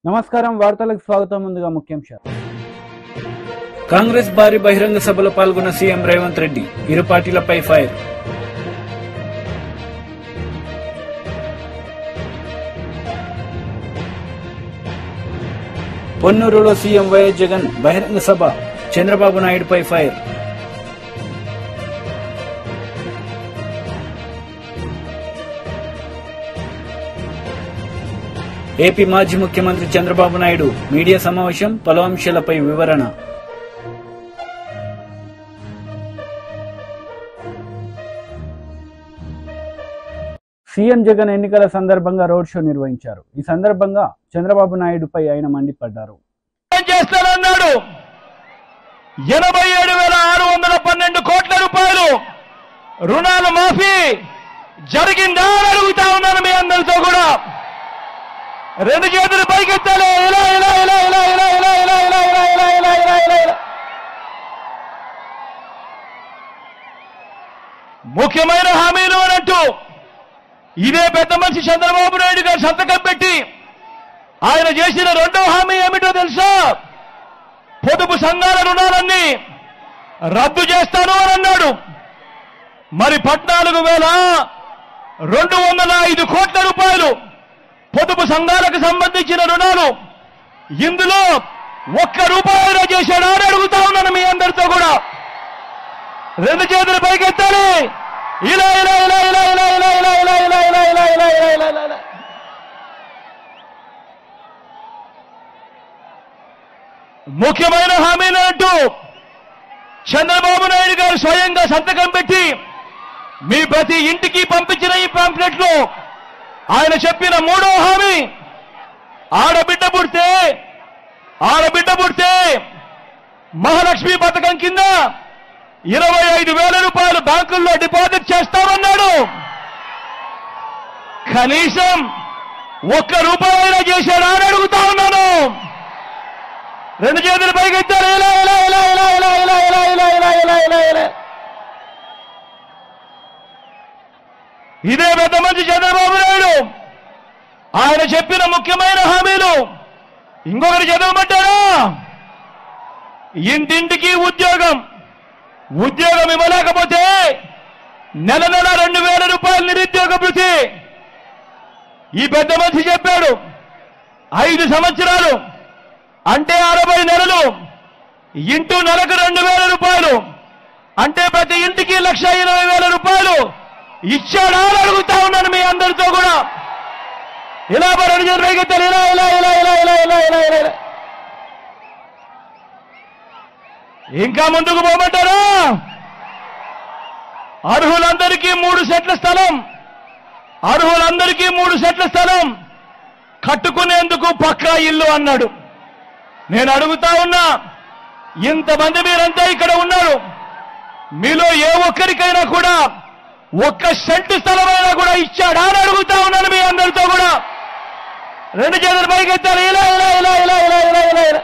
నమస్కారం వార్తలకు స్వాగతం ముందుగా ముఖ్యాంశాలు కాంగ్రెస్ భారీ బహిరంగ సభలో పాల్గొన్న సీఎం రేవంత్ రెడ్డి ఇరు పార్టీలపై ఫైర్ పొన్నూరులో సీఎం వైఎస్ జగన్ బహిరంగ సభ చంద్రబాబు నాయుడుపై ఫైర్ ఏపీ మాజీ ముఖ్యమంత్రి చంద్రబాబు నాయుడు మీడియా సమావేశం పలు అంశాలపై వివరణ సీఎం జగన్ ఎన్నికల సందర్భంగా రోడ్ షో నిర్వహించారు. ఈ సందర్భంగా చంద్రబాబు నాయుడుపై ఆయన మండిపడ్డారు. 87,612 కోట్ల రూపాయలు రుణాల మాఫీ జరిగిందా అని అడుగుతా ఉన్నాను మీ అందరితో కూడా. రెండు చేతులు పైకెత్తాలి. ఇలా ఇలా ఇలా ఇలా ఇలా ఇలా ఇలా ఇలా ఇలా ఇలా ఇలా ఇలా ఇలా ఇలా ముఖ్యమైన హామీలు అన్నట్టు ఇదే పెద్ద మనిషి చంద్రబాబు నాయుడు గారు సంతకం పెట్టి ఆయన చేసిన రెండో హామీ ఏమిటో తెలుసా? పొదుపు సంఘాల రుణాలన్నీ రద్దు చేస్తాను అని అన్నాడు. మరి 14,205 కోట్ల రూపాయలు పొదుపు సంఘాలకు సంబంధించిన రుణాలు ఇందులో ఒక్క రూపాయలు చేశాడా అని అడుగుతా ఉన్నాను మీ అందరితో కూడా. రెండు చేతులు పైకెత్తాలి. ఇలా ఇలా ఇలా ఇలా ఇలా ఇలా ఇలా ఇలా ఇలా ఇలా ఇలా ఇలా ఇలా ఇలా ఇలా ముఖ్యమైన హామీలు అంటూ చంద్రబాబు నాయుడు గారు స్వయంగా సంతకం పెట్టి మీ ప్రతి ఇంటికి పంపించిన ఈ పాంప్లెట్ లో ఆయన చెప్పిన మూడో హామీ ఆడబిడ్డ పుడితే మహాలక్ష్మి పథకం కింద 25,000 రూపాయలు బ్యాంకుల్లో డిపాజిట్ చేస్తామన్నాడు. కనీసం ఒక్క రూపాయైనా చేశాడా అని అడుగుతా ఉన్నాను. రెండు చేతులు పైకెత్తారు. ఇలా ఇలా ఇలా ఇలా ఇలా ఇలా ఇలా ఇలా ఇలా ఇలా ఇలా ఇలా ఇదే పెద్ద మంచి చంద్రబాబు నాయుడు ఆయన చెప్పిన ముఖ్యమైన హామీలు ఇంకొకటి చదవమంటారా? ఇంటింటికి ఉద్యోగం ఇవ్వలేకపోతే నెల 2,000 రూపాయలు నిరుద్యోగ భృతి. ఈ పెద్ద మనిషి చెప్పాడు 5 సంవత్సరాలు అంటే 60 నెలలు ఇంటూ నెలకు 2,000 రూపాయలు అంటే ప్రతి ఇంటికి 1,80,000 రూపాయలు ఇచ్చాడా అని అడుగుతా ఉన్నాను మీ అందరితో కూడా. ఇలా రెండు చేతులు పైకెత్తాలి. ఇలా ఇలా ఇలా ఇలా ఇలా ఇలా ఇలా ఇలా ఇంకా ముందుకు పోమంటారా? అర్హులందరికీ 3 సెట్ల స్థలం కట్టుకునేందుకు పక్కా ఇల్లు అన్నాడు. నేను అడుగుతా ఉన్నా, ఇంతమంది మీరంతా ఇక్కడ ఉన్నారు, మీలో ఏ ఒక్కరికైనా కూడా 1 సెంటు స్థలమైనా కూడా ఇచ్చాడా అని అడుగుతా ఉన్నాను మీ అందరితో కూడా. రెండు చేతులు పైకెత్తాలి. ఇలా ఇలా ఇలా ఇలా ఇలా ఇలా ఇలా ఇలా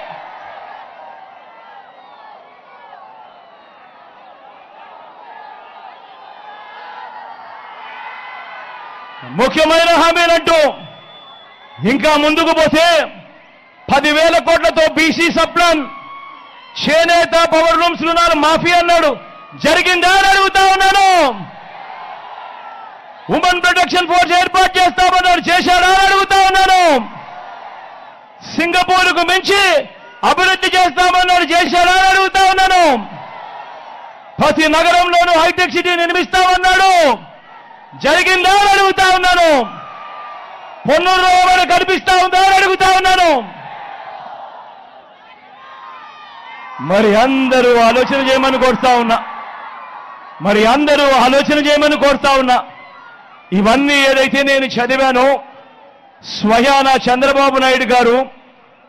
ముఖ్యమైన హామీలంటూ ఇంకా ముందుకు పోతే 10,000 కోట్లతో బీసీ సప్లాన్ చేనేత పవర్ లూమ్స్ రుణాలు మాఫీ అన్నాడు. జరిగిందా అని అడుగుతా ఉన్నాను. ఉమెన్ ప్రొటెక్షన్ ఫోర్స్ ఏర్పాటు చేస్తామన్నాడు. చేశాడా అని అడుగుతా ఉన్నాను. సింగపూర్కు మించి అభివృద్ధి చేస్తామన్నాడు. చేశాడా అని అడుగుతా ఉన్నాను. ప్రతి నగరంలోనూ హైటెక్ సిటీ నిర్మిస్తామన్నాడు. జరిగిందా అని అడుగుతా ఉన్నాను. పొన్నూరులో ఏమైనా కనిపిస్తా ఉందా అని అడుగుతా ఉన్నాను. మరి అందరూ ఆలోచన చేయమని కోరుతా ఉన్నా. ఇవన్నీ ఏదైతే నేను చదివానో స్వయాన చంద్రబాబు నాయుడు గారు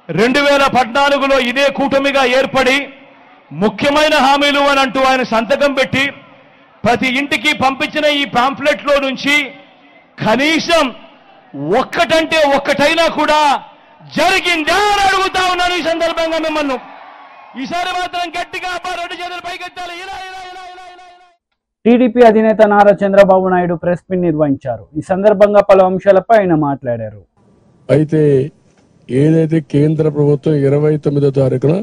2014లో ఇదే కూటమిగా ఏర్పడి ముఖ్యమైన హామీలు అని అంటూ ఆయన సంతకం పెట్టి ప్రతి ఇంటికి పంపించిన ఈ పాంప్లెట్లో నుంచి కనీసం ఒక్కటంటే ఒక్కటైనా కూడా జరిగిందా అని అడుగుతా ఉన్నాను. ఈ సందర్భంగా మిమ్మల్ని ఈసారి మాత్రం గట్టిగా రెండు చేతులు పైకెత్తాలి. ఇలా ఇలా ఇలా ఇలా ఇలా టీడీపీ అధినేత నారా చంద్రబాబు నాయుడు ప్రెస్ మీట్ నిర్వహించారు. ఈ సందర్భంగా పలు అంశాలపై ఆయన మాట్లాడారు. అయితే ఏదైతే కేంద్ర ప్రభుత్వం 29వ తారీఖున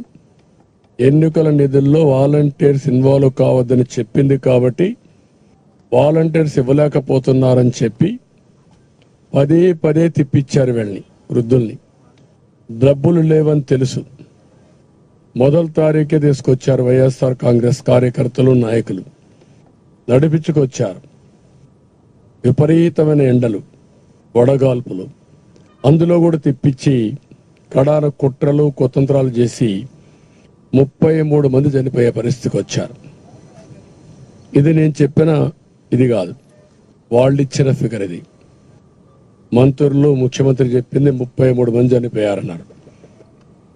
ఎన్నికల నిధుల్లో వాలంటీర్స్ ఇన్వాల్వ్ కావద్దని చెప్పింది కాబట్టి వాలంటీర్స్ ఇవ్వలేకపోతున్నారని చెప్పి పదే పదే తిప్పించారు వీళ్ళని, వృద్ధుల్ని. డబ్బులు లేవని తెలుసు. మొదటి తారీఖే తీసుకొచ్చారు వైఎస్ఆర్ కాంగ్రెస్ కార్యకర్తలు, నాయకులు నడిపించుకొచ్చారు. విపరీతమైన ఎండలు, వడగాల్పులు, అందులో కూడా తిప్పించి కడాన కుట్రలు కుతంత్రాలు చేసి 33 మంది చనిపోయే పరిస్థితికి వచ్చారు. ఇది నేను చెప్పిన ఇది కాదు, వాళ్ళు ఇచ్చిన ఫిగర్ ఇది. మంత్రులు, ముఖ్యమంత్రి చెప్పింది 33 మంది చనిపోయారన్నారు.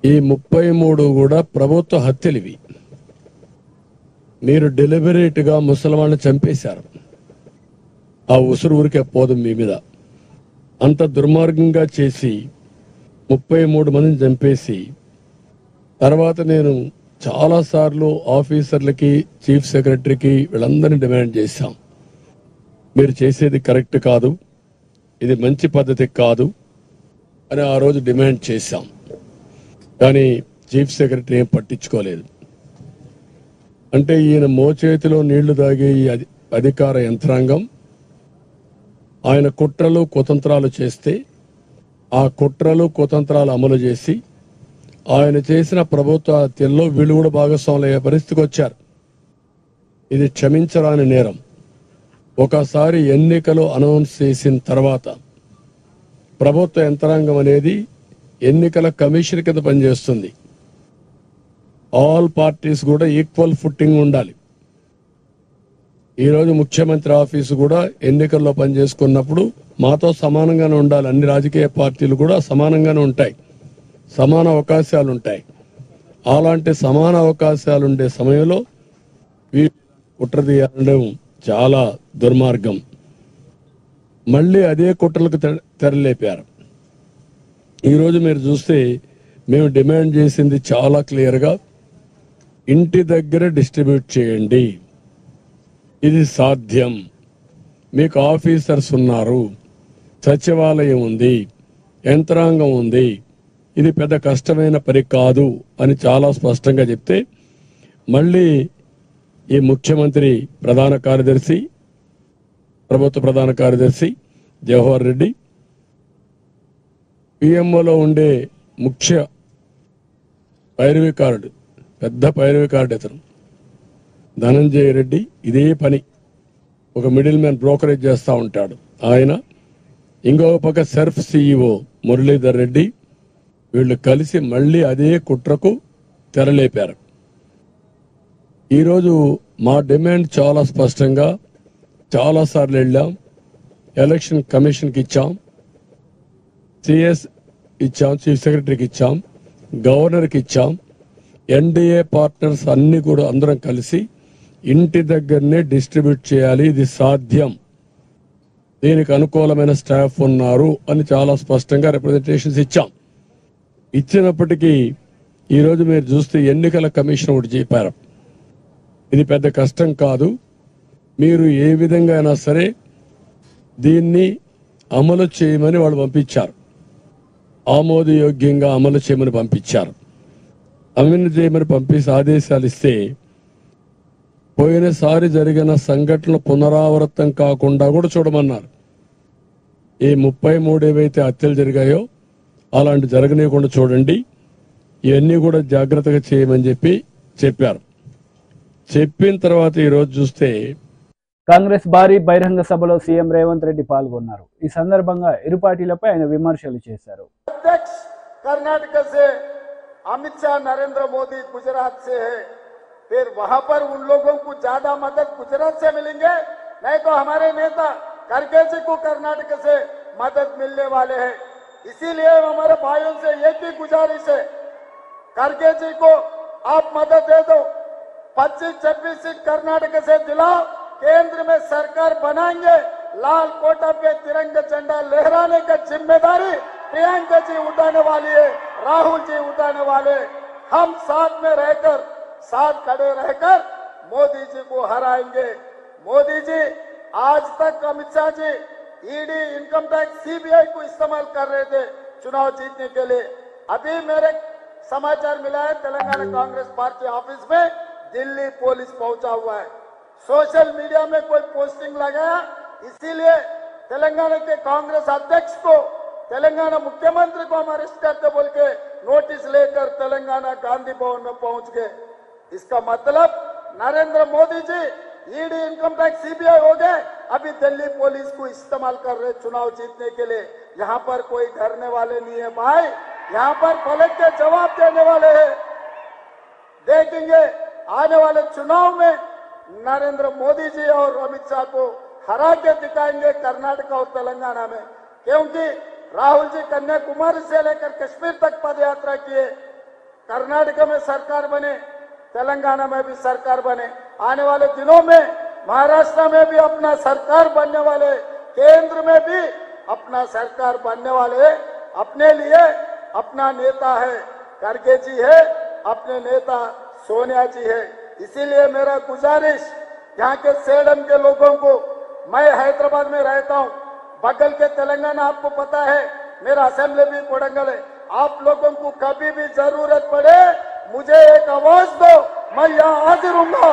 ఈ 33 కూడా ప్రభుత్వ హత్యలు ఇవి. మీరు డెలిబరేట్ గా ముసలివాళ్ళని చంపేశారు. ఆ ఉసురు ఊరికే పోదు మీ మీద. అంత దుర్మార్గంగా చేసి 33 మందిని చంపేసి తర్వాత నేను చాలా సార్లు ఆఫీసర్లకి, చీఫ్ సెక్రటరీకి వీళ్ళందరినీ డిమాండ్ చేశాం, మీరు చేసేది కరెక్ట్ కాదు, ఇది మంచి పద్ధతి కాదు అని ఆ రోజు డిమాండ్ చేశాం. కానీ చీఫ్ సెక్రటరీ ఏం పట్టించుకోలేదు. అంటే ఈయన మోచేతిలో నీళ్లు తాగే ఈ అధికార యంత్రాంగం ఆయన కుట్రలు కుతంత్రాలు చేస్తే ఆ కుట్రలు కుతంత్రాలు అమలు చేసి ఆయన చేసిన ప్రభుత్వ హత్యల్లో వీళ్ళు కూడా భాగస్వాములయ్యే పరిస్థితికి వచ్చారు. ఇది క్షమించరాని నేరం. ఒకసారి ఎన్నికలు అనౌన్స్ చేసిన తర్వాత ప్రభుత్వ యంత్రాంగం అనేది ఎన్నికల కమిషన్ కింద పనిచేస్తుంది. ఆల్ పార్టీస్ కూడా ఈక్వల్ ఫుట్టింగ్ ఉండాలి. ఈరోజు ముఖ్యమంత్రి ఆఫీసు కూడా ఎన్నికల్లో పనిచేసుకున్నప్పుడు మాతో సమానంగానే ఉండాలి. అన్ని రాజకీయ పార్టీలు కూడా సమానంగానే ఉంటాయి, సమాన అవకాశాలు ఉంటాయి. అలాంటి సమాన అవకాశాలు ఉండే సమయంలో కుట్ర తీయడం చాలా దుర్మార్గం. మళ్ళీ అదే కుట్రలకు తెరలేపారు. ఈరోజు మీరు చూస్తే మేము డిమాండ్ చేసింది చాలా క్లియర్గా, ఇంటి దగ్గర డిస్ట్రిబ్యూట్ చేయండి, ఇది సాధ్యం. మీకు ఆఫీసర్స్ ఉన్నారు, సచివాలయం ఉంది, యంత్రాంగం ఉంది, ఇది పెద్ద కష్టమైన పని కాదు అని చాలా స్పష్టంగా చెప్తే మళ్ళీ ఈ ముఖ్యమంత్రి ప్రధాన కార్యదర్శి, ప్రభుత్వ ప్రధాన కార్యదర్శి జవహర్ రెడ్డి, పిఎంఓలో ఉండే ముఖ్య పైరవికారుడు, పెద్ద పైరవికారుడు ఇతను ధనంజయ రెడ్డి, ఇదే పని ఒక మిడిల్ మ్యాన్ బ్రోకరేజ్ చేస్తూ ఉంటాడు ఆయన. ఇంకొక పక్క సెర్ఫ్ సిఇఓ మురళీధర్ రెడ్డి, వీళ్ళు కలిసి మళ్ళీ అదే కుట్రకు తెరలేపారు. ఈరోజు మా డిమాండ్ చాలా స్పష్టంగా చాలా సార్లు వెళ్ళాం, ఎలక్షన్ కమిషన్కి ఇచ్చాం, సిఎస్ ఇచ్చాం, చీఫ్ సెక్రటరీకి ఇచ్చాం, గవర్నర్కి ఇచ్చాం. ఎన్డీఏ పార్ట్నర్స్ అన్ని కూడా అందరం కలిసి ఇంటి దగ్గరనే డిస్ట్రిబ్యూట్ చేయాలి, ఇది సాధ్యం, దీనికి అనుకూలమైన స్టాఫ్ ఉన్నారు అని చాలా స్పష్టంగా రిప్రజెంటేషన్స్ ఇచ్చాం. ఇచ్చినప్పటికీ ఈరోజు మీరు చూస్తే ఎన్నికల కమిషన్ ఒకటి చెప్పారు, ఇది పెద్ద కష్టం కాదు, మీరు ఏ విధంగా అయినా సరే దీన్ని అమలు చేయమని వాళ్ళు పంపించారు, ఆమోదయోగ్యంగా అమలు చేయమని పంపించారు. అమలు చేయమని పంపించి ఆదేశాలు ఇస్తే పోయినసారి జరిగిన సంఘటనలు పునరావృతం కాకుండా కూడా చూడమన్నారు. ఈ 33 ఏవైతే హత్యలు జరిగాయో అలాంటి జరగనీయకుండా చూడండి, ఇవన్నీ కూడా జాగ్రత్తగా చేయమని చెప్పారు. చెప్పిన తర్వాత ఈరోజు చూస్తే కాంగ్రెస్ భారీ బహిరంగ సభలో సీఎం రేవంత్ రెడ్డి పాల్గొన్నారు. ఈ సందర్భంగా ఇరు పార్టీలపై ఆయన విమర్శలు చేశారు. कर्नाटक से अमित शाह, नरेंद्र मोदी गुजरात से है, फिर वहां पर उन लोगों को ज्यादा मदद गुजरात से मिलेंगे, नहीं तो हमारे नेता खड़गे जी को कर्नाटक से मदद मिलने वाले हैं. इसीलिए हमारे भाइयों से एक ही गुजारिश है, खड़गे जी को आप मदद दे दो, 25-26 सीट कर्नाटक से दिलाओ, केंद्र में सरकार बनाएंगे, लाल कोटा पे तिरंगा झंडा लहराने का जिम्मेदारी प्रियंका जी उठाने वाली है, राहुल जी उठाने वाले. हम साथ में रहकर, साथ खड़े रहकर मोदी जी को हराएंगे. मोदी जी आज तक Amit Shah ji ED, income tax, CBI को इस्तेमाल कर रहे थे, चुनाव जीतने के लिए। अभी मेरे समाचार मिला है तेलंगाना कांग्रेस पार्टी ऑफिस में दिल्ली पुलिस पहुंचा हुआ है। सोशल मीडिया में कोई पोस्टिंग लगाया, इसीलिए तेलंगाना के कांग्रेस अध्यक्ष को, तेलंगाना मुख्यमंत्री को हम अरेस्ट करते बोल के नोटिस लेकर तेलंगाना गांधी भवन में पहुंच गए। इसका मतलब Narendra Modi ji ED, income tax, CBI हो गए, अभी दिल्ली पुलिस को इस्तेमाल कर रहे चुनाव जीतने के लिए। यहाँ पर कोई डरने वाले नहीं है भाई, यहाँ पर पलट के जवाब देने वाले हैं। देखेंगे आने वाले चुनाव में नरेंद्र मोदी जी और अमित शाह को हरा के दिखाएंगे कर्नाटक और तेलंगाना में, क्योंकि राहुल जी कन्याकुमारी से लेकर कश्मीर तक पद यात्रा किए। कर्नाटक में सरकार बने, तेलंगाना में भी सरकार बने, आने वाले दिनों में महाराष्ट्र में भी अपना सरकार बनने वाले, केंद्र में भी अपना सरकार बनने वाले। अपने लिए अपना नेता है खड़गे जी है, अपने नेता सोनिया जी है। इसीलिए मेरा गुजारिश यहाँ के सेडम के लोगों को, मैं हैदराबाद में रहता हूँ, बगल के तेलंगाना आपको पता है, मेरा असेंबली भी कोडंगल है। आप लोगों को कभी भी जरूरत पड़े मुझे एक आवाज दो, मैं यहाँ हाजिर हूँगा।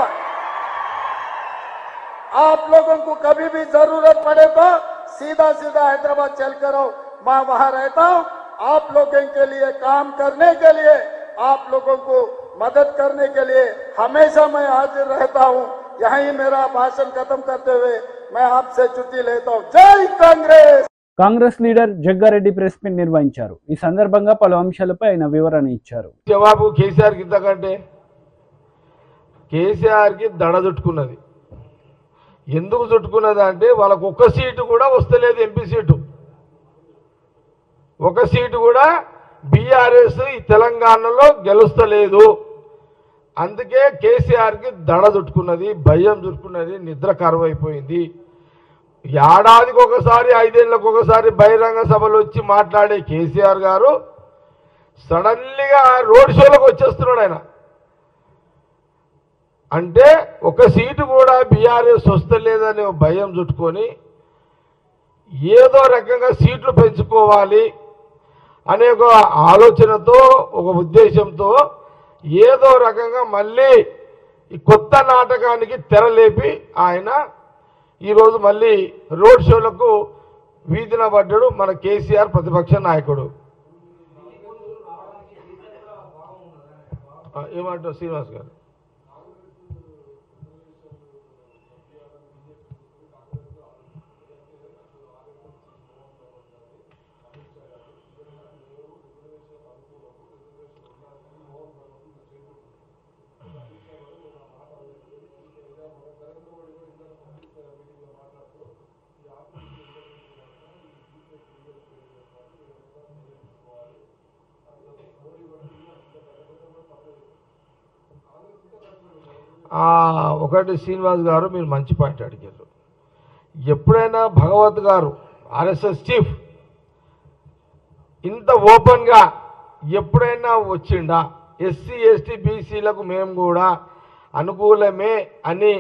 आप लोगों को कभी भी जरूरत पड़े तो सीधा सीधा हैदराबाद चल कर आओ, मैं वहां रहता हूँ। आप लोगों के लिए काम करने के लिए, आप लोगों को मदद करने के लिए हमेशा मैं हाजिर रहता हूँ। यहीं मेरा भाषण खत्म करते हुए मैं आपसे छुट्टी लेता हूँ। जय Congress. Congress leader Jaggareddy press meet నిర్వహించారు. ఈ సందర్భంగా పలు అంశాలపై ఆయన వివరణ ఇచ్చారు. జవాబు కేసీఆర్ కి ఇంతకంటే కేసీఆర్ కి దడ చుట్టుకున్నది. ఎందుకు చుట్టుకున్నది అంటే వాళ్ళకు ఒక్క సీటు కూడా వస్తలేదు, ఎంపీ సీటు ఒక సీటు కూడా బీఆర్ఎస్ ఈ తెలంగాణలో గెలుస్తలేదు. అందుకే కేసీఆర్ కి దడ చుట్టుకున్నది, భయం చుట్టుకున్నది, నిద్ర కరువైపోయింది. ఏడాదికి ఒకసారి, 5 ఏళ్లకు ఒకసారి బహిరంగ సభలు వచ్చి మాట్లాడే కేసీఆర్ గారు సడన్లీగా రోడ్ షోలకు వచ్చేస్తున్నాడు. ఆయన అంటే ఒక సీటు కూడా బీఆర్ఎస్ వస్తలేదనే భయం చుట్టుకొని ఏదో రకంగా సీట్లు పెంచుకోవాలి అనే ఒక ఆలోచనతో, ఒక ఉద్దేశంతో ఏదో రకంగా మళ్ళీ ఈ కొత్త నాటకానికి తెరలేపి ఆయన ఈరోజు మళ్ళీ రోడ్ షోలకు వీధిన పడ్డాడు మన కేసీఆర్ ప్రతిపక్ష నాయకుడు. ఏమంటారు శ్రీనివాస్ గారు? ఒకటి శ్రీనివాస్ గారు మీరు మంచి పాయింట్ అడిగారు. ఎప్పుడైనా భగవత్ గారు ఆర్ఎస్ఎస్ చీఫ్ ఇంత ఓపెన్గా ఎప్పుడైనా వచ్చిండా? ఎస్సీ ఎస్టీ బీసీలకు మేము కూడా అనుకూలమే అని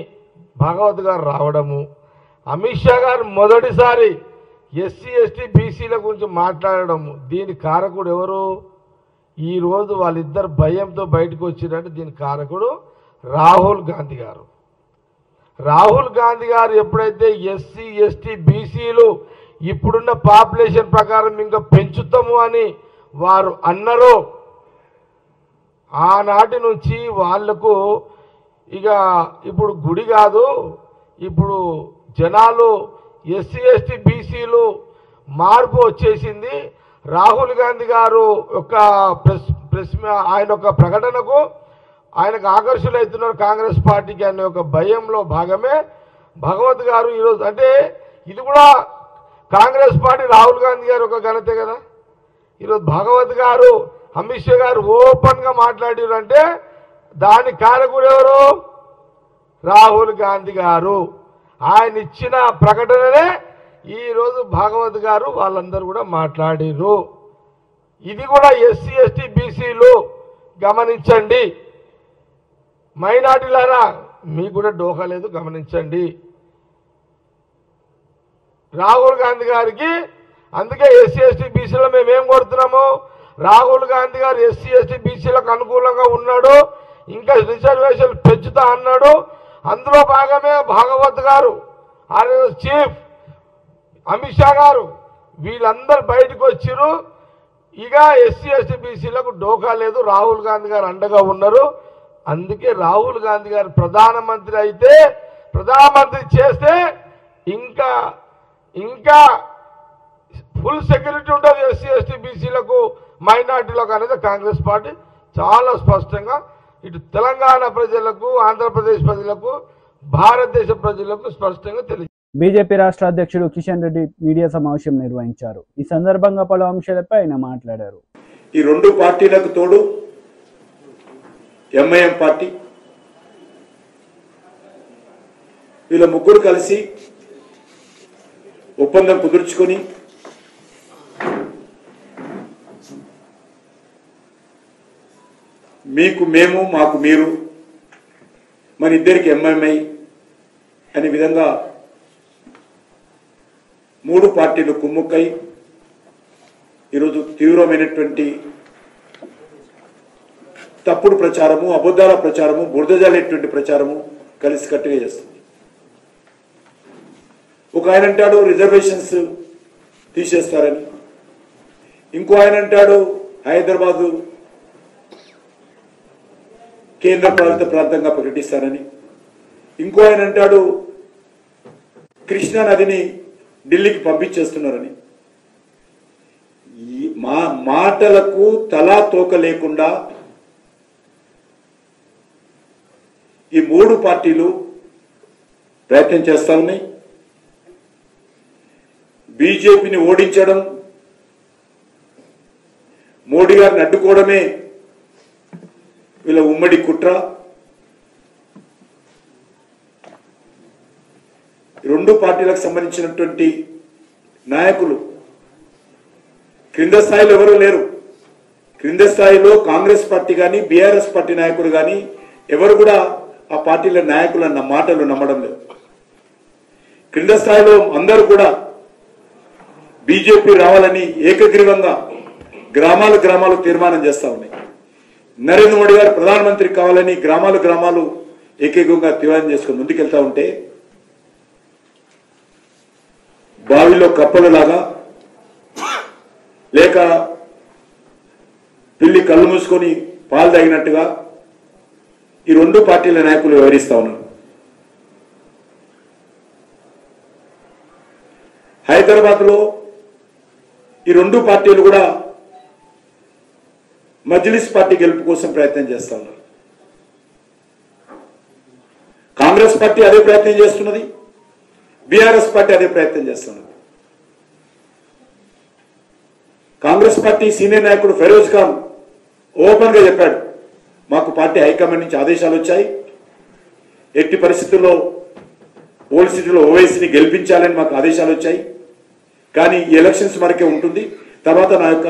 భగవత్ గారు రావడము, అమిత్ షా గారు మొదటిసారి ఎస్సీ ఎస్టీ బీసీల గురించి మాట్లాడడము, దీని కారకుడు ఎవరు? ఈరోజు వాళ్ళిద్దరు భయంతో బయటకు వచ్చినట్టు దీని కారకుడు రాహుల్ గాంధీ గారు. రాహుల్ గాంధీ గారు ఎప్పుడైతే ఎస్సీ ఎస్టీ బీసీలు ఇప్పుడున్న పాపులేషన్ ప్రకారం ఇంకా పెంచుతాము అని వారు అన్నారో, ఆనాటి నుంచి వాళ్లకు ఇక ఇప్పుడు గుడి కాదు, ఇప్పుడు జనాలు ఎస్సీ ఎస్టీ బీసీలు మార్పు వచ్చేసింది. రాహుల్ గాంధీ గారు యొక్క ప్రెస్ ఆయన ఒక ప్రకటనకు ఆయనకు ఆకర్షులవుతున్నారు కాంగ్రెస్ పార్టీకి అనే ఒక భయంలో భాగమే భగవత్ గారు ఈరోజు. అంటే ఇది కూడా కాంగ్రెస్ పార్టీ రాహుల్ గాంధీ గారు ఒక ఘనతే కదా. ఈరోజు భగవత్ గారు, అమిత్ షా గారు ఓపెన్గా మాట్లాడారంటే దాని కారకుడు ఎవరు? రాహుల్ గాంధీ గారు. ఆయన ఇచ్చిన ప్రకటననే ఈరోజు భాగవత్ గారు వాళ్ళందరూ కూడా మాట్లాడారు. ఇది కూడా ఎస్సీ ఎస్టీ బీసీలు గమనించండి. మైనార్టీలారా మీకు కూడా డోకా లేదు, గమనించండి. రాహుల్ గాంధీ గారికి అందుకే ఎస్సీ ఎస్టీ బీసీలో మేమేం కొడుతున్నాము, రాహుల్ గాంధీ గారు ఎస్సీ ఎస్టీ బీసీలకు అనుకూలంగా ఉన్నాడు, ఇంకా రిజర్వేషన్ పెంచుతా అన్నాడు. అందులో భాగమే భాగవత్ గారు, ఆర్ఎస్ చీఫ్ అమిత్ షా గారు వీళ్ళందరూ బయటకు వచ్చిరు. ఇక ఎస్సీ ఎస్టీ బీసీలకు డోకా లేదు, రాహుల్ గాంధీ గారు అండగా ఉన్నారు. అందుకే రాహుల్ గాంధీ గారు ప్రధానమంత్రి అయితే, ప్రధానమంత్రి చేస్తే ఇంకా ఇంకా ఫుల్ సెక్యూరిటీ ఉంటుంది ఎస్సీ ఎస్టీ బీసీలకు, మైనార్టీలకు అనేది కాంగ్రెస్ పార్టీ చాలా స్పష్టంగా ఇటు తెలంగాణ ప్రజలకు, ఆంధ్రప్రదేశ్ ప్రజలకు, భారతదేశ ప్రజలకు స్పష్టంగా తెలియదు. బీజేపీ రాష్ట్ర అధ్యక్షుడు కిషన్ రెడ్డి మీడియా సమావేశం నిర్వహించారు. ఈ సందర్భంగా పలు అంశాలపై ఆయన మాట్లాడారు. ఈ రెండు పార్టీలకు తోడు ఎంఐఎం పార్టీ, వీళ్ళ ముగ్గురు కలిసి ఒప్పందం కుదుర్చుకొని మీకు మేము మాకు మీరు, మన ఇద్దరికి ఎంఐఎంఐ అనే విధంగా మూడు పార్టీలు కుమ్ముక్కై ఈరోజు తీవ్రమైనటువంటి తప్పుడు ప్రచారము, అబద్ధాల ప్రచారము, బురదజాలేటువంటి ప్రచారము కలిసికట్టుగా చేస్తుంది. ఒక ఆయన అంటాడు రిజర్వేషన్స్ తీసేస్తారని, ఇంకో ఆయన అంటాడు హైదరాబాదు కేంద్ర పాలిత ప్రాంతంగా ప్రకటిస్తారని, ఇంకో ఆయన అంటాడు కృష్ణా నదిని ఢిల్లీకి పంపించేస్తున్నారని. మా మాటలకు తలా తోక లేకుండా ఈ మూడు పార్టీలు ప్రయత్నం చేస్తా ఉన్నాయి. బీజేపీని ఓడించడం, మోడీ గారిని అడ్డుకోవడమే వీళ్ళ ఉమ్మడి కుట్ర. రెండు పార్టీలకు సంబంధించినటువంటి నాయకులు క్రింద స్థాయిలో ఎవరూ లేరు. క్రింద స్థాయిలో కాంగ్రెస్ పార్టీ కానీ, బీఆర్ఎస్ పార్టీ నాయకులు కానీ ఎవరు కూడా ఆ పార్టీల నాయకులు అన్న మాటలు నమ్మడం లేదు. క్రింద స్థాయిలో అందరూ కూడా బీజేపీ రావాలని ఏకగ్రీవంగా గ్రామాలు గ్రామాలు తీర్మానం చేస్తా ఉన్నాయి. నరేంద్ర మోడీ గారు ప్రధానమంత్రి కావాలని గ్రామాలు గ్రామాలు ఏకగ్రీవంగా తీర్మానం చేసుకుని ముందుకెళ్తా ఉంటే, బావిలో కప్పలలాగా లేక పిల్లి కళ్ళు మూసుకొని పాలు తాగినట్టుగా ఈ రెండు పార్టీల నాయకులు వివరిస్తా ఉన్నారు. హైదరాబాద్ లో ఈ రెండు పార్టీలు కూడా మజ్లిస్ పార్టీ గెలుపు కోసం ప్రయత్నం చేస్తా ఉన్నారు. కాంగ్రెస్ పార్టీ అదే ప్రయత్నం చేస్తున్నది, బీఆర్ఎస్ పార్టీ అదే ప్రయత్నం చేస్తున్నది. కాంగ్రెస్ పార్టీ సీనియర్ నాయకుడు ఫెరోజ్ ఖాన్ ఓపెన్ గా చెప్పాడు, మాకు పార్టీ హైకమాండ్ నుంచి ఆదేశాలు వచ్చాయి, ఎట్టి పరిస్థితుల్లో ఓల్డ్ సిటీలో ఓవైసీని గెలిపించాలని మాకు ఆదేశాలు వచ్చాయి, కానీ ఈ ఎలక్షన్స్ వరకే ఉంటుంది, తర్వాత నా యొక్క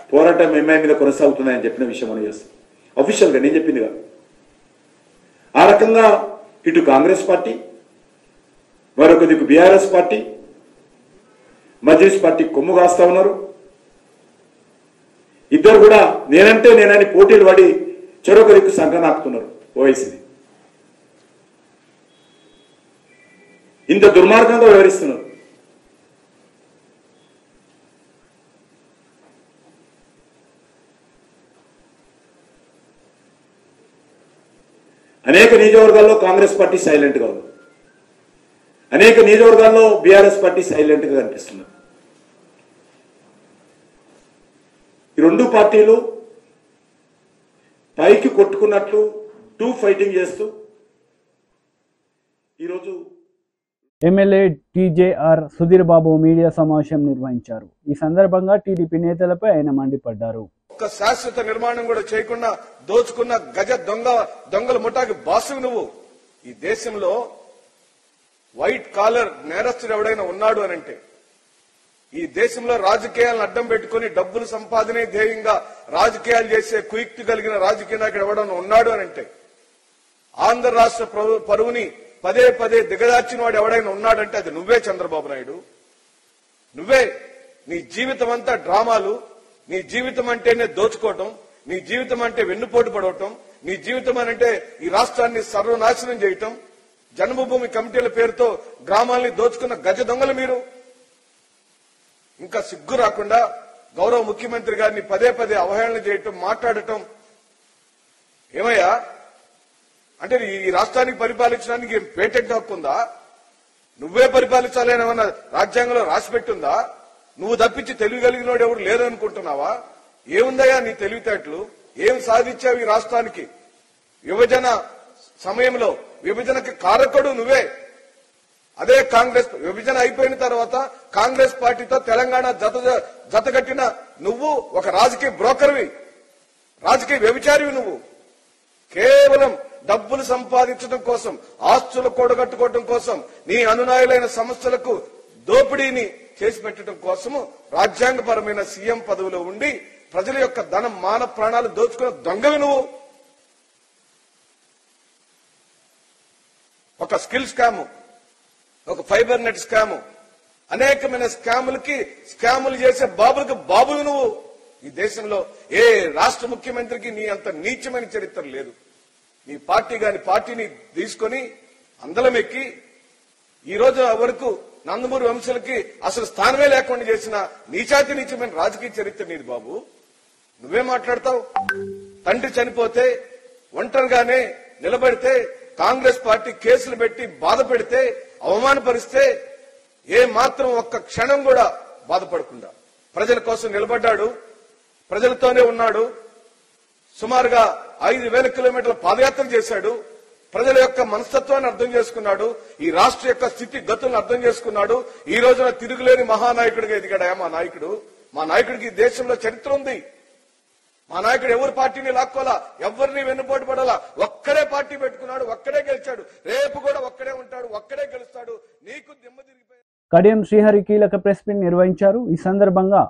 పోరాటం ఎంఐ మీద కొనసాగుతున్నాయని చెప్పిన విషయం మనం చేస్తాం. అఫీషియల్ గా నేను చెప్పింది కాదు. ఆ రకంగా ఇటు కాంగ్రెస్ పార్టీ, మరొక దిక్కు బీఆర్ఎస్ పార్టీ, మజ్లిస్ పార్టీ కొమ్ము కాస్తా ఉన్నారు. ఇద్దరు కూడా నేనంటే నేనని పోటీలు పడి చెరొక దిక్కు సంకనాకుతున్నారు ఓవైసీని. ఇంత దుర్మార్గంగా వ్యవహరిస్తున్నారు. అనేక నియోజకవర్గాల్లో కాంగ్రెస్ పార్టీ సైలెంట్ గా ఉంది, అనేక నియోజకవర్గాల్లో బీఆర్ఎస్ పార్టీ సైలెంట్ గా కనిపిస్తున్నారు. ఈ రెండు పార్టీలు పైకి కొట్టుకున్నట్లు టూ ఫైటింగ్ చేస్తూ ఈరోజు MLA TJR Sudheer Babu media సమావేశం నిర్వహించారు. ఈ సందర్భంగా టీడీపీ నేతలపై ఆయన మండిపడ్డారు. ఒక్క శాశ్వత నిర్మాణం కూడా చేయకుండా దోచుకున్న గజ దొంగల ముఠాకి బాసు నువ్వు. ఈ దేశంలో వైట్ కాలర్ నేరస్తుడు ఎవడైనా ఉన్నాడు అనంటే, ఈ దేశంలో రాజకీయాలను అడ్డం పెట్టుకుని డబ్బులు సంపాదనే ధ్యేయంగా రాజకీయాలు చేసే కుయుక్తి కలిగిన రాజకీయ నాయకుడు ఎవడైనా ఉన్నాడు అనంటే, ఆంధ్ర రాష్ట్ర పరువుని పదే పదే దిగదార్చిన వాడు ఎవడైనా ఉన్నాడంటే అది నువ్వే చంద్రబాబు నాయుడు. నువ్వే నీ జీవితం అంతా డ్రామాలు, నీ జీవితం అంటేనే దోచుకోవటం, నీ జీవితం అంటే వెన్నుపోటు పడవటం, నీ జీవితం అంటే ఈ రాష్ట్రాన్ని సర్వనాశనం చేయటం, జన్మభూమి కమిటీల పేరుతో గ్రామాల్ని దోచుకున్న గజ దొంగలు మీరు. ఇంకా సిగ్గు రాకుండా గౌరవ ముఖ్యమంత్రి గారిని పదే పదే అవహేళన చేయటం, మాట్లాడటం. ఏమయ్యా అంటే ఈ రాష్ట్రానికి పరిపాలించడానికి పేటెంట్ హక్కు ఉందా? నువ్వే పరిపాలించాలని ఏమన్నా రాజ్యాంగంలో రాసిపెట్టుందా? నువ్వు తప్పించి తెలియగలిగినోడు ఎవరు లేరనుకుంటున్నావా? ఏముందయ్యా నీ తెలివితేటలు? ఏం సాధించావు ఈ రాష్ట్రానికి? విభజన సమయంలో విభజనకి కారకుడు నువ్వే. అదే కాంగ్రెస్ విభజన అయిపోయిన తర్వాత కాంగ్రెస్ పార్టీతో తెలంగాణ జతగట్టిన నువ్వు ఒక రాజకీయ బ్రోకర్వి, రాజకీయ వ్యభిచారివి. నువ్వు కేవలం డబ్బులు సంపాదించడం కోసం, ఆస్తులు కూడగట్టుకోవడం కోసం, నీ అనునాయులైన సంస్థలకు దోపిడీని చేసి పెట్టడం కోసము రాజ్యాంగపరమైన సీఎం పదవిలో ఉండి ప్రజల యొక్క ధనం, మాన ప్రాణాలు దోచుకున్న దొంగవి నువ్వు. ఒక స్కిల్ స్కాము, ఒక ఫైబర్ నెట్ స్కాము, అనేకమైన స్కాములు చేసే బాబులు నువ్వు. ఈ దేశంలో ఏ రాష్ట్ర ముఖ్యమంత్రికి నీ అంత నీచమైన చరిత్ర లేదు. నీ పార్టీని తీసుకొని అందలం ఎక్కి ఈ రోజు వరకు నందమూరి వంశులకి అసలు స్థానమే లేకుండా చేసిన నీచమైన రాజకీయ చరిత్ర నీది బాబు. నువ్వే మాట్లాడతావు? తండ్రి చనిపోతే ఒంటరిగానే నిలబడితే కాంగ్రెస్ పార్టీ కేసులు పెట్టి బాధ పెడితే, అవమానపరిస్తే ఏ మాత్రం ఒక్క క్షణం కూడా బాధపడకుండా ప్రజల కోసం నిలబడ్డాడు, ప్రజలతోనే ఉన్నాడు. సుమారుగా 5,000 కిలోమీటర్ల పాదయాత్ర చేశాడు. ప్రజల యొక్క మనస్తత్వాన్ని అర్థం చేసుకున్నాడు. ఈ రాష్ట్ర యొక్క స్థితి గతులను అర్థం చేసుకున్నాడు. ఈ రోజున తిరుగులేని మహానాయకుడిగా ఎదిగాడా మా నాయకుడు. మా నాయకుడికి దేశంలో చరిత్ర ఉంది. మా నాయకుడు ఎవరి పార్టీని లాక్కోలా, ఎవరిని వెన్నుపోటు పడాలా, ఒక్కడే పార్టీ పెట్టుకున్నాడు, ఒక్కడే గెలిచాడు, రేపు కూడా ఒక్కడే ఉంటాడు, ఒక్కడే గెలుస్తాడు. నీకు దిమ్మ తిరిగిపోయి. కడియం శ్రీహరి కీలక ప్రెస్ మీట్ నిర్వహించారు. ఈ సందర్భంగా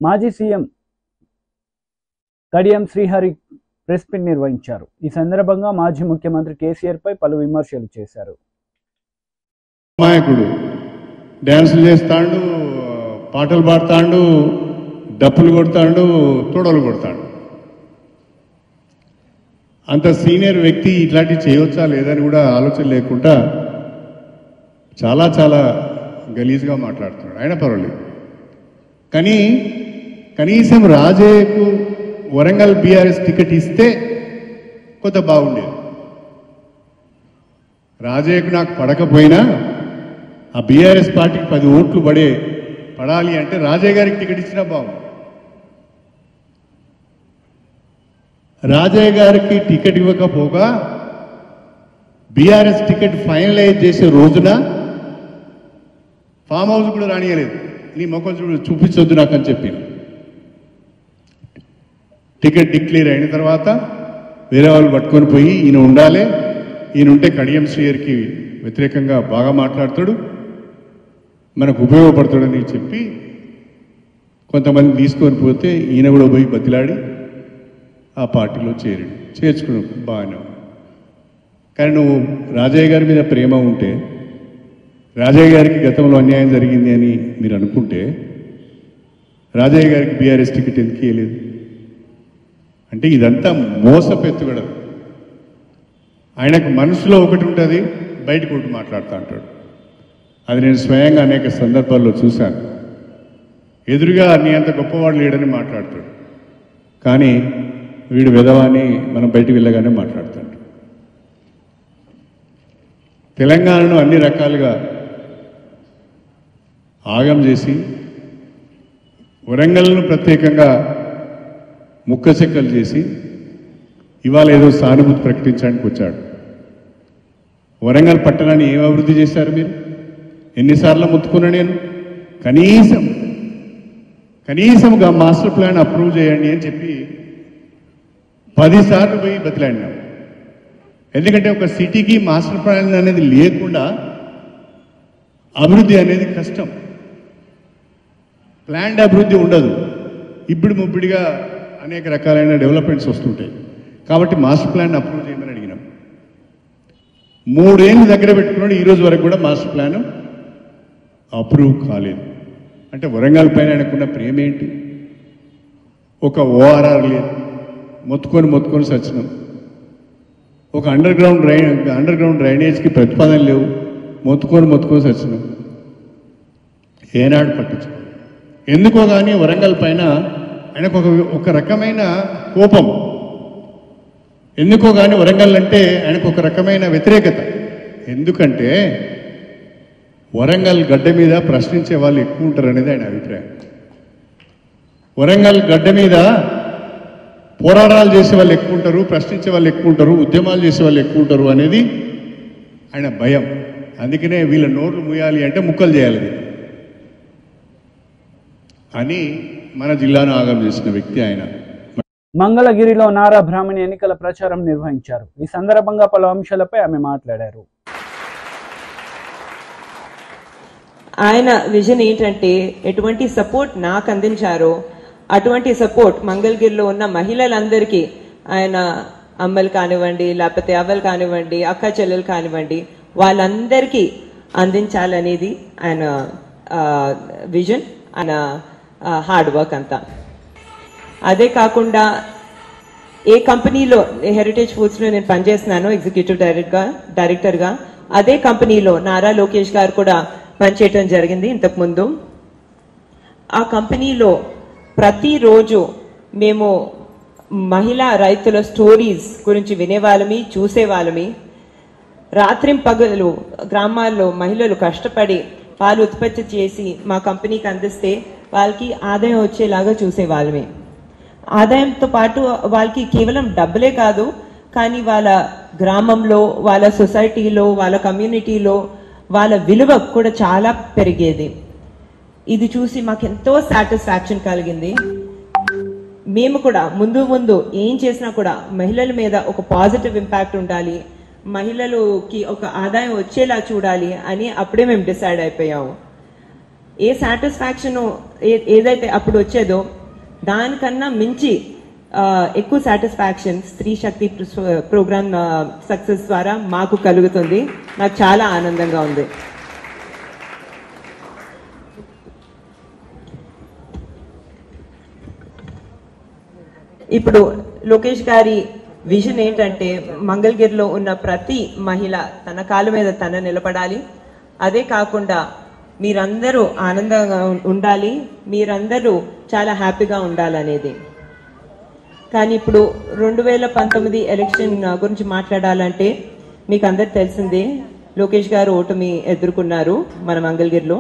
మాజీ CM Kadiyam Srihari press meet నిర్వహించారు. ఈ సందర్భంగా మాజీ ముఖ్యమంత్రి కేసీఆర్ పై పలు విమర్శలు చేశారు. నాయకుడు డ్యాన్సులు చేస్తాడు, పాటలు పాడతాడు, డప్పులు కొడతాడు, తొడలు కొడతాడు. అంత సీనియర్ వ్యక్తి ఇట్లాంటివి చేయవచ్చా లేదని కూడా ఆలోచన లేకుండా చాలా చాలా గలీజ్గా మాట్లాడుతున్నాడు. అయినా పర్వాలేదు. కానీ కనీసం రాజయ్యకు వరంగల్ బీఆర్ఎస్ టికెట్ ఇస్తే కొంత బాగుండేది. రాజయ్యకు నాకు పడకపోయినా ఆ బీఆర్ఎస్ పార్టీకి 10 ఓట్లు పడాలి అంటే రాజయ్య గారికి టికెట్ ఇచ్చినా బాగుంది. రాజయ్య గారికి టికెట్ ఇవ్వకపోగా బీఆర్ఎస్ టికెట్ ఫైనలైజ్ చేసే రోజున ఫామ్ హౌస్ కూడా రానియలేదు. నీ మొక్కలు చూపించొద్దు నాకు అని చెప్పి టికెట్ డిక్లేర్ అయిన తర్వాత వేరే వాళ్ళు పట్టుకొని పోయి ఈయన ఉండాలి, ఈయన ఉంటే కడియం శ్రీహరికి వ్యతిరేకంగా బాగా మాట్లాడతాడు, మనకు ఉపయోగపడతాడని చెప్పి కొంతమంది తీసుకొని పోతే ఈయన కూడా పోయి బతిలాడి ఆ పార్టీలో చేర్చుకున్నావు బాగానే. కానీ నువ్వు రాజయ్య గారి మీద ప్రేమ ఉంటే, రాజయ్య గారికి గతంలో అన్యాయం జరిగింది అని మీరు అనుకుంటే రాజయ్య గారికి బీఆర్ఎస్ టికెట్ ఎందుకు ఇవ్వలేదు? అంటే ఇదంతా మోసపెత్తుగడదు. ఆయనకు మనసులో ఒకటి ఉంటుంది, బయటకు ఒకటి మాట్లాడుతూ ఉంటాడు. అది నేను స్వయంగా అనేక సందర్భాల్లో చూశాను. ఎదురుగా నీ అంత గొప్పవాడు లేడని మాట్లాడతాడు, కానీ వీడు వెధవాని మనం బయటికి వెళ్ళగానే మాట్లాడుతాడు. తెలంగాణను అన్ని రకాలుగా ఆగం చేసి వరంగల్ను ప్రత్యేకంగా ముక్కచెక్కలు చేసి ఇవాళ ఏదో సానుభూతి ప్రకటించడానికి వచ్చాడు. వరంగల్ పట్టణాన్ని ఏం అభివృద్ధి చేశారు మీరు? ఎన్నిసార్లు ముత్తుకున్నా నేను కనీసంగా మాస్టర్ ప్లాన్ అప్రూవ్ చేయండి అని చెప్పి 10 సార్లు పోయి బతిలాడినాం. ఎందుకంటే ఒక సిటీకి మాస్టర్ ప్లాన్ అనేది లేకుండా అభివృద్ధి అనేది కష్టం. ప్లాన్డ్ అభివృద్ధి ఉండదు. ఇప్పుడు ముబ్బిడిగా అనేక రకాలైన డెవలప్మెంట్స్ వస్తుంటాయి. కాబట్టి మాస్టర్ ప్లాన్ అప్రూవ్ చేయమని అడిగినాం. 3 ఏళ్ళు దగ్గర పెట్టుకున్నాడు, ఈరోజు వరకు కూడా మాస్టర్ ప్లాన్ అప్రూవ్ కాలేదు. అంటే వరంగల్ పైన ఆయనకున్న ప్రేమ ఏంటి? ఒక ఓఆర్ఆర్ లేదు, మొత్తుకొని సచ్చినాం. ఒక అండర్ గ్రౌండ్ డ్రైనేజ్కి ప్రతిపాదన లేవు, మొత్తుకొని సచ్చినాం. ఏనాడు పట్టించు. ఎందుకో కానీ వరంగల్ పైన ఆయనకు ఒక రకమైన కోపం. ఎందుకో కానీ వరంగల్ అంటే ఆయనకు ఒక రకమైన వ్యతిరేకత. ఎందుకంటే వరంగల్ గడ్డ మీద ప్రశ్నించే వాళ్ళు ఎక్కువ ఉంటారు అనేది ఆయన అభిప్రాయం. వరంగల్ గడ్డ మీద పోరాటాలు చేసే వాళ్ళు ఎక్కువ ఉంటారు, ప్రశ్నించే వాళ్ళు ఎక్కువ ఉంటారు, ఉద్యమాలు చేసే వాళ్ళు ఎక్కువ ఉంటారు అనేది ఆయన భయం. అందుకనే వీళ్ళ నోర్లు మూయాలి అంటే ముక్కలు చేయాలి అని మన జిల్లాను ఆగం చేసిన వ్యక్తి ఆయన. మంగళగిరిలో నారా బ్రాహ్మణి ఎన్నికల ప్రచారం నిర్వహించారు. ఈ సందర్భంగా పలు అంశాలపై ఆమె మాట్లాడారు. ఆయన విజన్ ఏంటంటే ఎటువంటి సపోర్ట్ నాకు అందించారో అటువంటి సపోర్ట్ మంగళగిరిలో ఉన్న మహిళలందరికీ, ఆయన అమ్మలు కానివ్వండి, లేకపోతే అవ్వలు కానివ్వండి, అక్క చెల్లెలు కానివ్వండి, వాళ్ళందరికీ అందించాలనేది ఆయన విజన్, ఆయన హార్డ్ వర్క్ అంతా. అదే కాకుండా ఏ కంపెనీలో హెరిటేజ్ ఫుడ్స్లో నేను పనిచేస్తున్నాను ఎగ్జిక్యూటివ్ డైరెక్టర్గా, అదే కంపెనీలో నారా లోకేష్ గారు కూడా పనిచేయటం జరిగింది ఇంతకుముందు. ఆ కంపెనీలో ప్రతిరోజు మేము మహిళా రైతుల స్టోరీస్ గురించి వినేవాళ్ళమి, చూసేవాళ్ళమి. రాత్రింపగలు గ్రామాల్లో మహిళలు కష్టపడి పాలు ఉత్పత్తి చేసి మా కంపెనీకి అందిస్తే వాళ్ళకి ఆదాయం వచ్చేలాగా చూసేవాళ్ళమే. ఆదాయంతో పాటు వాళ్ళకి కేవలం డబ్బులే కాదు, కానీ వాళ్ళ గ్రామంలో, వాళ్ళ సొసైటీలో, వాళ్ళ కమ్యూనిటీలో వాళ్ళ విలువ కూడా చాలా పెరిగేది. ఇది చూసి మాకెంతో సాటిస్ఫాక్షన్ కలిగింది. మేము కూడా ముందు ఏం చేసినా కూడా మహిళల మీద ఒక పాజిటివ్ ఇంపాక్ట్ ఉండాలి, మహిళలకి ఒక ఆదాయం వచ్చేలా చూడాలి అని అప్పుడే మేము డిసైడ్ అయిపోయాము. ఏ సాటిస్ఫాక్షన్ ఏదైతే అప్పుడు వచ్చేదో దానికన్నా మించి ఎక్కువ సాటిస్ఫాక్షన్ స్త్రీ శక్తి ప్రోగ్రామ్ సక్సెస్ ద్వారా మాకు కలుగుతుంది. నాకు చాలా ఆనందంగా ఉంది. ఇప్పుడు లోకేష్ గారి విజన్ ఏంటంటే మంగళగిరిలో ఉన్న ప్రతి మహిళ తన కాళ్ళ మీద తన నిలబడాలి. అదే కాకుండా మీరందరూ ఆనందంగా ఉండాలి, మీరందరూ చాలా హ్యాపీగా ఉండాలనేది. కానీ ఇప్పుడు 2019 ఎలక్షన్ గురించి మాట్లాడాలంటే మీకు అందరు తెలిసిందే, లోకేష్ గారు ఓటమి ఎదుర్కొన్నారు మన మంగళగిరిలో.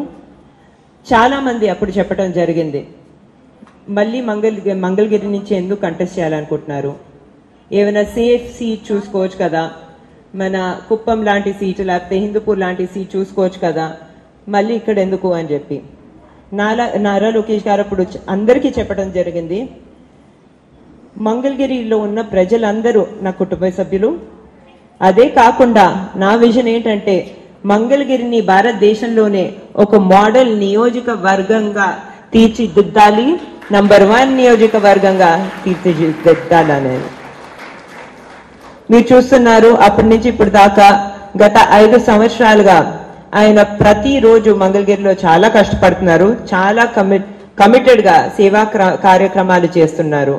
చాలా మంది అప్పుడు చెప్పడం జరిగింది, మళ్ళీ మంగళగిరి నుంచి ఎందుకు కంటెస్ట్ చేయాలనుకుంటున్నారు, ఏమైనా సేఫ్ సీట్ చూసుకోవచ్చు కదా, మన కుప్పం లాంటి సీట్ లేకపోతే హిందూపూర్ లాంటి సీట్ చూసుకోవచ్చు కదా, మళ్ళీ ఇక్కడ ఎందుకు అని చెప్పి నారా లోకేష్ గారు అప్పుడు అందరికీ చెప్పడం జరిగింది, మంగళగిరిలో ఉన్న ప్రజలందరూ నా కుటుంబ సభ్యులు. అదే కాకుండా నా విజన్ ఏంటంటే మంగళగిరిని భారతదేశంలోనే ఒక మోడల్ నియోజకవర్గంగా తీర్చిదిద్దాలి, నంబర్ 1 నియోజకవర్గంగా తీర్చిదిద్దాలనేది. మీరు చూస్తున్నారు అప్పటి నుంచి ఇప్పుడు దాకా గత 5 సంవత్సరాలుగా ఆయన ప్రతిరోజు మంగళగిరిలో చాలా కష్టపడుతున్నారు, చాలా కమిటెడ్ గా సేవా కార్యక్రమాలు చేస్తున్నారు.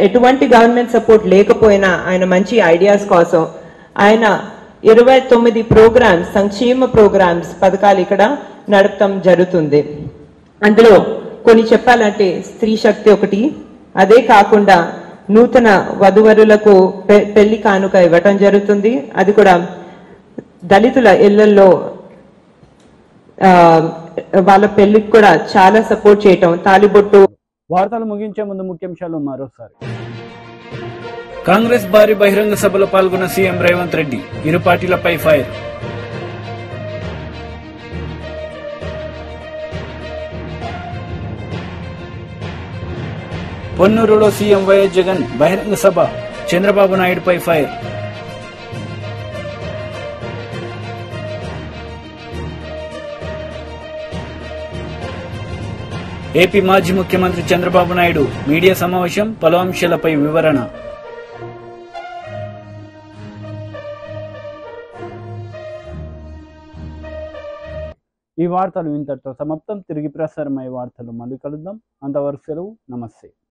ఎటువంటి గవర్నమెంట్ సపోర్ట్ లేకపోయినా ఆయన మంచి ఐడియాస్ కోసం ఆయన 29 ప్రోగ్రామ్స్, సంక్షేమ ప్రోగ్రామ్స్, పథకాలు ఇక్కడ నడపడం జరుగుతుంది. అందులో కొన్ని చెప్పాలంటే స్త్రీ శక్తి ఒకటి. అదే కాకుండా నూతన వధువరులకు పెళ్లి కానుక ఇవ్వటం జరుగుతుంది. అది కూడా దళితుల ఇళ్లలో వాళ్ళ పెళ్లికి కూడా చాలా సపోర్ట్ చేయటం, తాలిబొట్టు. వార్తలు ముగించే ముందు ముఖ్యాంశాలు మరోసారి. కాంగ్రెస్ భారీ బహిరంగ సభలో పాల్గొన్న సీఎం రేవంత్ రెడ్డి, ఇరు పార్టీలపై ఫైర్. పొన్నూరులో సీఎం వైఎస్ జగన్ బహిరంగ సభ, చంద్రబాబు నాయుడుపై ఫైర్. ఏపీ మాజీ ముఖ్యమంత్రి చంద్రబాబు నాయుడు మీడియా సమావేశం, పలు అంశాలపై వివరణ. ఈ వార్తలు ఇంతటితో సమాప్తం. తిరిగి ప్రసారమయ్యే వార్తలు మళ్ళీ కలుద్దాం. అంతవరకు సెలవు. నమస్తే.